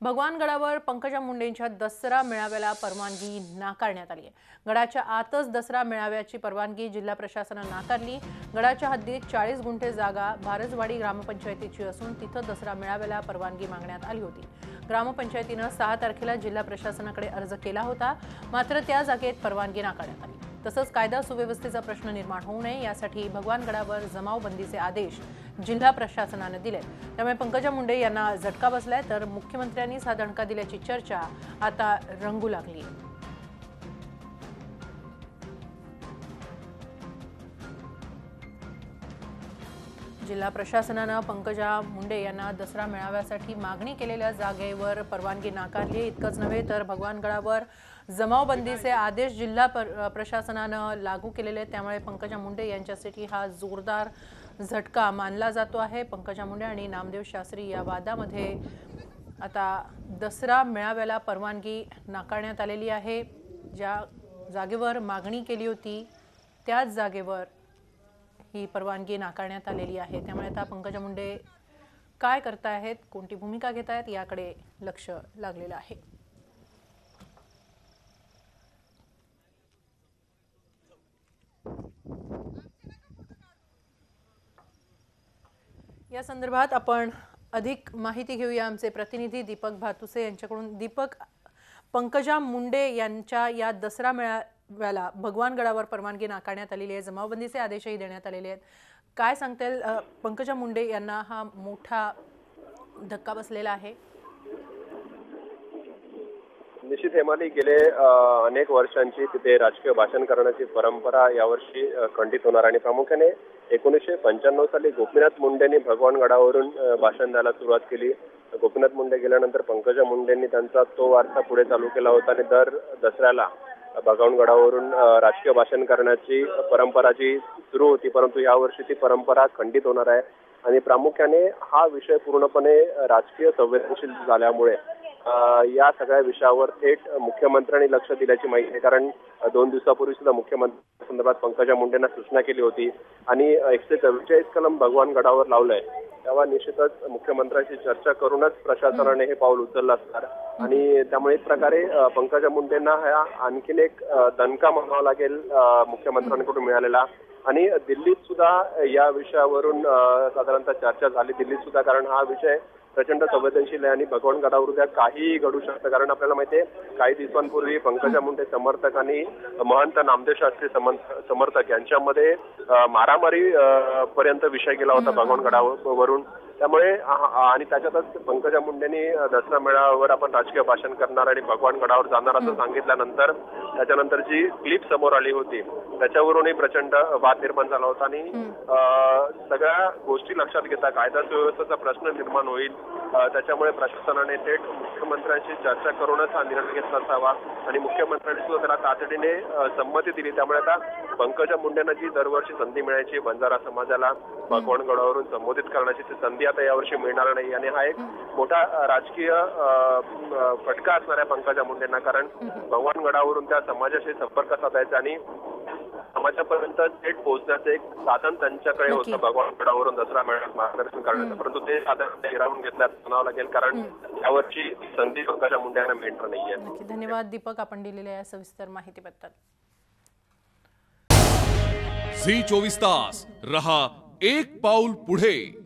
भगवान गडावर पंकजा मुंडेंच्या दसरा मेळाव्याला परवानगी नाकारण्यात आली आहे। गडाच्या आतच दसरा मेळाव्याची परवानगी जिल्हा प्रशासनाने नाकारली। गडाच्या हद्दीत 40 गुंठे जागा भारजवाडी ग्रामपंचायतीची असून तिथं दसरा मेळाव्याला परवानगी मागण्यात आली होती। ग्रामपंचायतीने 6 तारखेला जिल्हा प्रशासनाकडे अर्ज केला होता, मात्र त्या जागेत परवानगी नाकारण्यात आली। तसंच कायदा सुव्यवस्थेचा प्रश्न निर्माण होऊ नये यासाठी भगवान गडावर जमावबंदीचे आदेश जिल्हा प्रशासनाने दिले। त्यामुळे पंकजा मुंडे यांना झटका बसलाय, तर मुख्यमंत्र्यांनीच हा दणका दिल्याची चर्चा आता रंगू लागली आहे। जिल्हा प्रशासनाने पंकजा मुंडे यांना दसरा मेळाव्यासाठी मागणी केलेल्या जागेवर परवानगी नाकारली आहे। इतकंच नव्हे तर भगवान गडावर जमावबंदीचे आदेश जिल्हा प्रशासनाने लागू केलेले आहेत। त्यामुळे पंकजा मुंडे यांच्यासाठी हा जोरदार झटका मानला जातो आहे। पंकजा मुंडे आणि नामदेव शास्त्री या वादामध्ये आता दसरा मेळाव्याला परवानगी नाकारण्यात आलेली आहे। ज्या जागेवर मागणी केली होती त्याच जागेवर ही परवानगी नाकारण्यात आलेली आहे। त्यामुळे आता पंकजा मुंडे काय करतायत, कोणती भूमिका घेतायत याकडे लक्ष लागलेलं आहे। या संदर्भात आपण अधिक माहिती घेऊया आमचे प्रतिनिधी दीपक भातुसे यांच्याकडून। दीपक, पंकजा मुंडे यांच्या या दसरा मेळाव्याला भगवान गडावर परवानगी नाकारण्यात आलेली आहे, जमावबंदीचे आदेशही देण्यात आलेले आहेत। काय सांगतील पंकजा मुंडे यांना हा मोठा धक्का बसलेला आहे? निश्चित हेमाली, गेले अनेक वर्षांची तिथे राजकीय भाषण करण्याची परंपरा यावर्षी खंडित होणार आणि प्रामुख्याने 1995 साली गोपीनाथ मुंडेंनी भगवान गडावरून भाषण द्यायला सुरुवात केली। गोपीनाथ मुंडे गेल्यानंतर पंकजा मुंडेंनी त्यांचा तो वारसा पुढे चालू केला होता आणि दर दसऱ्याला भगवान गडावरून राजकीय भाषण करण्याची परंपरा जी सुरू होती, परंतु यावर्षी ती परंपरा खंडित होणार आहे आणि प्रामुख्याने हा विषय पूर्णपणे राजकीय संवेदनशील झाल्यामुळे या सगळ्या विषयावर थेट मुख्यमंत्र्यांनी लक्ष दिल्याची माहिती आहे। कारण 2 दिवसापूर्वी सुद्धा मुख्यमंत्री संदर्भात पंकजा मुंडेंना सूचना केली होती आणि 144 कलम भगवान गडावर लावलंय, तेव्हा निश्चितच मुख्यमंत्र्यांशी चर्चा करूनच प्रशासनाने हे पाऊल उचललं असणार आणि त्यामुळे एक प्रकारे पंकजा मुंडेंना हा आणखीन एक दणका म्हणावा लागेल मुख्यमंत्र्यांकडून मिळालेला। आणि दिल्लीत सुद्धा या विषयावरून साधारणतः चर्चा झाली दिल्लीत सुद्धा, कारण हा विषय प्रचंड संवेदनशील आहे आणि भगवान गडावर उद्या काहीही घडू शकतं। कारण आपल्याला माहिती आहे काही दिवसांपूर्वी पंकजा मुंडे समर्थक आणि महंत नामदेव शास्त्री समर्थक यांच्यामध्ये मारामारी पर्यंत विषय गेला होता भगवान गडावरून। त्यामुळे आणि त्याच्यातच पंकजा मुंडेंनी दसरा मेळाव्यावर आपण राजकीय भाषण करणार आणि भगवान गडावर जाणार असं सांगितल्यानंतर त्याच्यानंतर जी क्लिप समोर आली होती त्याच्यावरूनही प्रचंड वाद निर्माण झाला होता आणि सगळ्या गोष्टी लक्षात घेता कायदा सुव्यवस्थेचा प्रश्न निर्माण होईल, त्याच्यामुळे प्रशासनाने थेट मुख्यमंत्र्यांशी चर्चा करूनच हा निर्णय घेतला असावा आणि मुख्यमंत्र्यांनी सुद्धा त्याला तातडीने संमती दिली। त्यामुळे आता पंकजा मुंडेंना जी दरवर्षी संधी मिळायची बंजारा समाजाला भगवान गडावरून संबोधित करण्याची ती संधी आता यावर्षी मिळणार नाही आणि हा एक मोठा राजकीय फटका असणार आहे पंकजा मुंडेंना। कारण भगवान गडावरून त्या समाजाशी संपर्क साधायचा आणि समाजापर्यंत थेट पोहोचण्याचं एक साधन त्यांच्याकडे होतं भगवान गडावरून दसरा मेळाव्यात मार्गदर्शन करण्याचं, परंतु ते साधन हिरावून घेतल्याचं म्हणावं लागेल कारण यावर्षी संधी पंकजा मुंडे यांना मिळणार नाहीये। धन्यवाद दीपक, आपण दिलेल्या या सविस्तर माहितीबद्दल। झी 24 तास रहा एक पाऊल पुढे।